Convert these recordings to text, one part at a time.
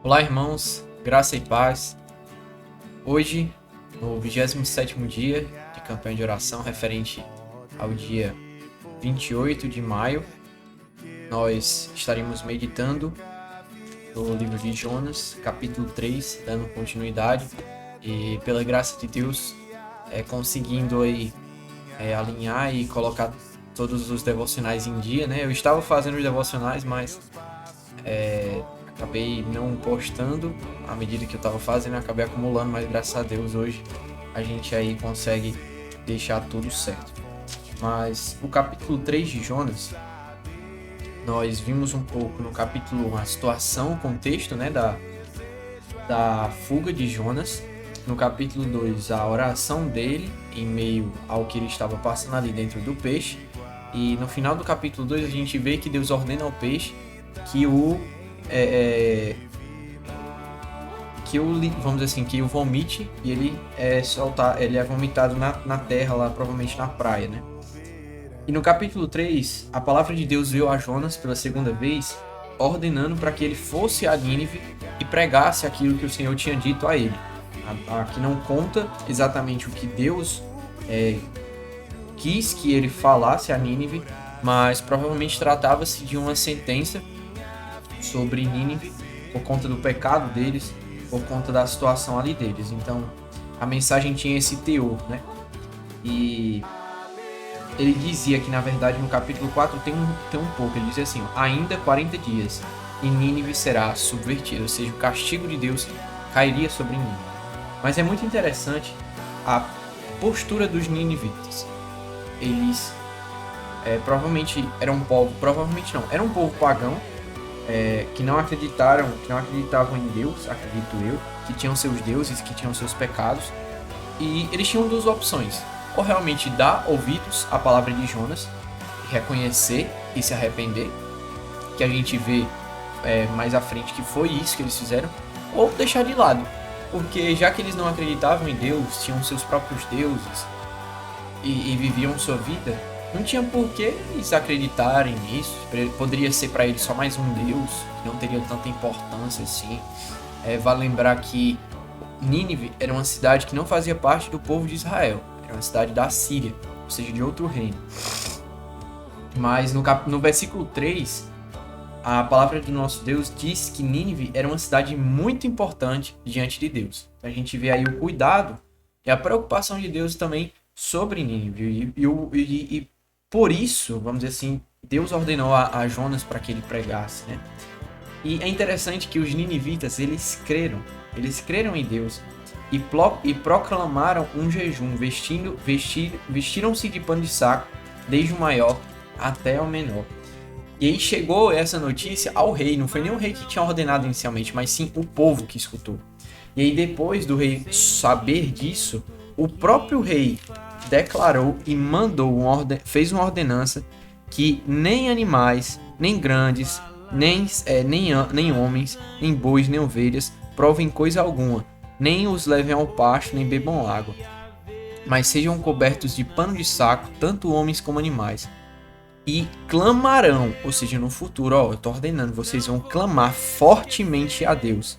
Olá, irmãos, graça e paz. Hoje, no 27º dia de campanha de oração referente ao dia 28 de maio, nós estaremos meditando no livro de Jonas, capítulo 3, dando continuidade e, pela graça de Deus, conseguindo alinhar e colocar todos os devocionais em dia, né? Eu estava fazendo os devocionais, mas acabei não postando à medida que eu estava fazendo, acabei acumulando, mas graças a Deus hoje a gente aí consegue deixar tudo certo. Mas o capítulo 3 de Jonas, nós vimos um pouco no capítulo 1 a situação, o contexto, né, da fuga de Jonas. No capítulo 2, a oração dele em meio ao que ele estava passando ali dentro do peixe. E no final do capítulo 2 a gente vê que Deus ordena ao peixe que vamos dizer assim, que o vomite e ele é vomitado na terra lá, provavelmente na praia, né? E no capítulo 3, a palavra de Deus veio a Jonas pela segunda vez, ordenando para que ele fosse a Nínive e pregasse aquilo que o Senhor tinha dito a ele. Aqui não conta exatamente o que Deus quis que ele falasse a Nínive, mas provavelmente tratava-se de uma sentença sobre Nínive por conta do pecado deles, por conta da situação ali deles. Então, a mensagem tinha esse teor, né? E ele dizia que, na verdade, no capítulo 4 tem um pouco. Ele dizia assim, ainda 40 dias e Nínive será subvertida, ou seja, o castigo de Deus cairia sobre Nínive. Mas é muito interessante a postura dos ninivitas. Eles provavelmente eram um povo, provavelmente não, era um povo pagão, que não acreditavam em Deus, acredito eu, que tinham seus deuses, que tinham seus pecados, e eles tinham duas opções: ou realmente dar ouvidos à palavra de Jonas, reconhecer e se arrepender, que a gente vê mais à frente que foi isso que eles fizeram, ou deixar de lado, porque já que eles não acreditavam em Deus, tinham seus próprios deuses e viviam sua vida, não tinha por que eles acreditarem nisso. Poderia ser para eles só mais um Deus, que não teria tanta importância assim. Vale lembrar que Nínive era uma cidade que não fazia parte do povo de Israel. Era uma cidade da Síria, ou seja, de outro reino. Mas no versículo 3, a palavra do nosso Deus diz que Nínive era uma cidade muito importante diante de Deus. A gente vê aí o cuidado e a preocupação de Deus também sobre Nínive. E por isso, vamos dizer assim, Deus ordenou a Jonas para que ele pregasse, né? E é interessante que os ninivitas, eles creram em Deus e proclamaram um jejum, vestiram-se de pano de saco, desde o maior até o menor. E aí chegou essa notícia ao rei, não foi nem o rei que tinha ordenado inicialmente, mas sim o povo que escutou. E aí depois do rei saber disso, o próprio rei declarou e fez uma ordenança que nem animais, nem grandes, nem homens, nem bois, nem ovelhas provem coisa alguma, nem os levem ao pasto, nem bebam água, mas sejam cobertos de pano de saco, tanto homens como animais. E clamarão, ou seja, no futuro, eu estou ordenando, vocês vão clamar fortemente a Deus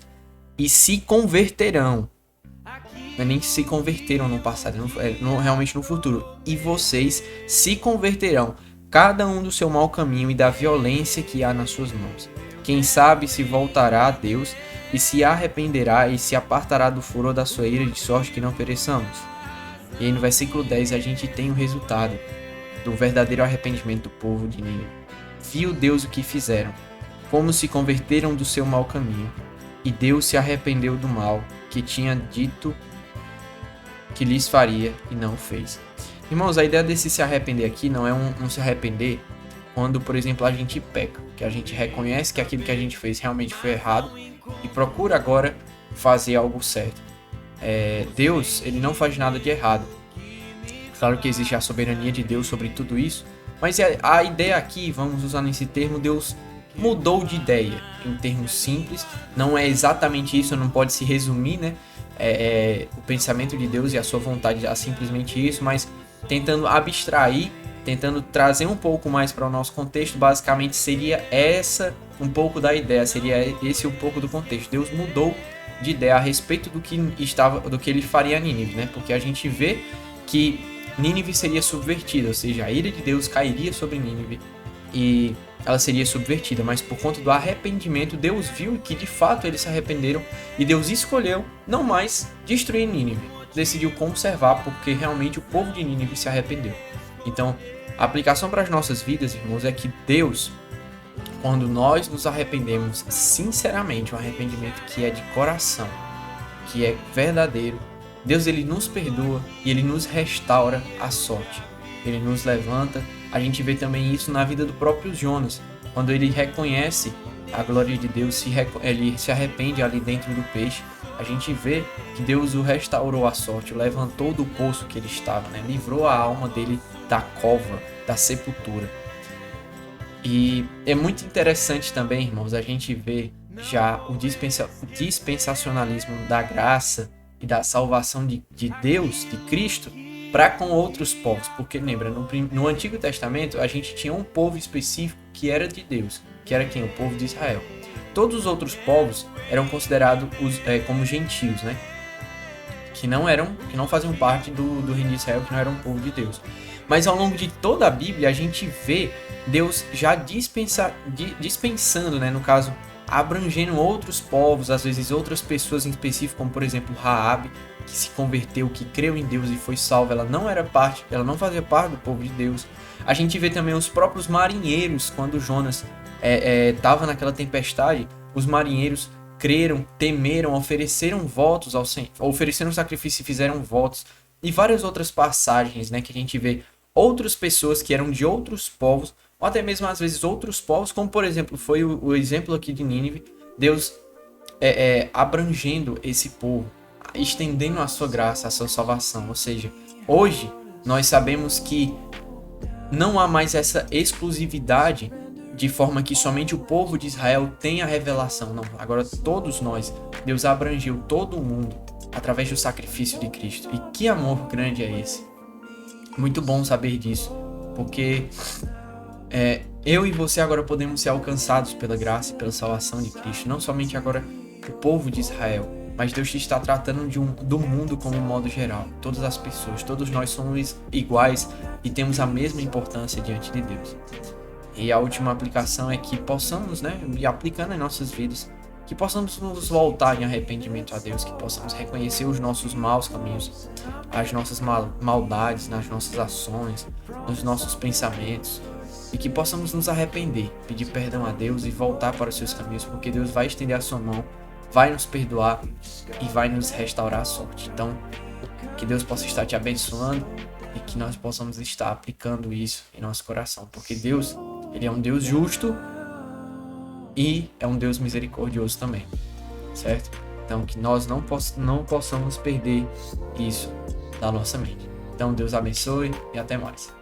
e se converterão. Não é nem que se converteram no passado, realmente no futuro. E vocês se converterão, cada um do seu mau caminho e da violência que há nas suas mãos. Quem sabe se voltará a Deus e se arrependerá e se apartará do furor da sua ira, de sorte que não pereçamos. E aí no versículo 10 a gente tem o resultado do verdadeiro arrependimento do povo de Nínive. Viu Deus o que fizeram, como se converteram do seu mau caminho, e Deus se arrependeu do mal que tinha dito que lhes faria e não fez. Irmãos, a ideia desse se arrepender aqui não é um se arrepender quando, por exemplo, a gente peca, que a gente reconhece que aquilo que a gente fez realmente foi errado e procura agora fazer algo certo. Deus, ele não faz nada de errado. Claro que existe a soberania de Deus sobre tudo isso, mas a ideia aqui, vamos usar nesse termo, Deus mudou de ideia, em termos simples. Não é exatamente isso, não pode se resumir, né? O pensamento de Deus e a sua vontade a simplesmente isso, mas tentando abstrair, tentando trazer um pouco mais para o nosso contexto, basicamente seria essa um pouco da ideia, seria esse um pouco do contexto. Deus mudou de ideia a respeito do que ele faria a Nínive, né? Porque a gente vê que Nínive seria subvertida, ou seja, a ira de Deus cairia sobre Nínive e ela seria subvertida, mas por conta do arrependimento, Deus viu que de fato eles se arrependeram e Deus escolheu não mais destruir Nínive, decidiu conservar porque realmente o povo de Nínive se arrependeu. Então, a aplicação para as nossas vidas, irmãos, é que Deus, quando nós nos arrependemos sinceramente, um arrependimento que é de coração, que é verdadeiro, Deus ele nos perdoa e ele nos restaura a sorte. Ele nos levanta. A gente vê também isso na vida do próprio Jonas, quando ele reconhece a glória de Deus, ele se arrepende ali dentro do peixe. A gente vê que Deus o restaurou a sorte, o levantou do poço que ele estava, né? Livrou a alma dele da cova, da sepultura. E é muito interessante também, irmãos, a gente ver já o dispensacionalismo da graça e da salvação de Deus, de Cristo, para com outros povos. Porque lembra, no Antigo Testamento a gente tinha um povo específico que era de Deus, que era quem? O povo de Israel. Todos os outros povos eram considerados como gentios, né? Que não faziam parte do reino de Israel, que não eram um povo de Deus. Mas ao longo de toda a Bíblia a gente vê Deus já dispensando, né? No caso, abrangendo outros povos, às vezes outras pessoas em específico, como por exemplo Raabe, que se converteu, que creu em Deus e foi salva. Ela não fazia parte do povo de Deus. A gente vê também os próprios marinheiros, quando Jonas estava naquela tempestade, os marinheiros creram, temeram, ofereceram votos ao Senhor, ofereceram sacrifício e fizeram votos. E várias outras passagens, né, que a gente vê outras pessoas que eram de outros povos, ou até mesmo às vezes outros povos, como por exemplo foi o exemplo aqui de Nínive, Deus abrangendo esse povo, estendendo a sua graça, a sua salvação. Ou seja, hoje nós sabemos que não há mais essa exclusividade de forma que somente o povo de Israel tem a revelação. Não, agora todos nós, Deus abrangeu todo o mundo através do sacrifício de Cristo. E que amor grande é esse? Muito bom saber disso, porque eu e você agora podemos ser alcançados pela graça e pela salvação de Cristo. Não somente agora o povo de Israel, mas Deus está tratando do mundo como um modo geral. Todas as pessoas, todos nós somos iguais e temos a mesma importância diante de Deus. E a última aplicação é que possamos, né, e aplicando em nossas vidas, que possamos nos voltar em arrependimento a Deus, que possamos reconhecer os nossos maus caminhos, as nossas maldades, nas nossas ações, nos nossos pensamentos, e que possamos nos arrepender, pedir perdão a Deus e voltar para os seus caminhos, porque Deus vai estender a sua mão, vai nos perdoar e vai nos restaurar a sorte. Então, que Deus possa estar te abençoando e que nós possamos estar aplicando isso em nosso coração, porque Deus, Ele é um Deus justo e é um Deus misericordioso também, certo? Então, que nós não possamos perder isso da nossa mente. Então, Deus abençoe e até mais.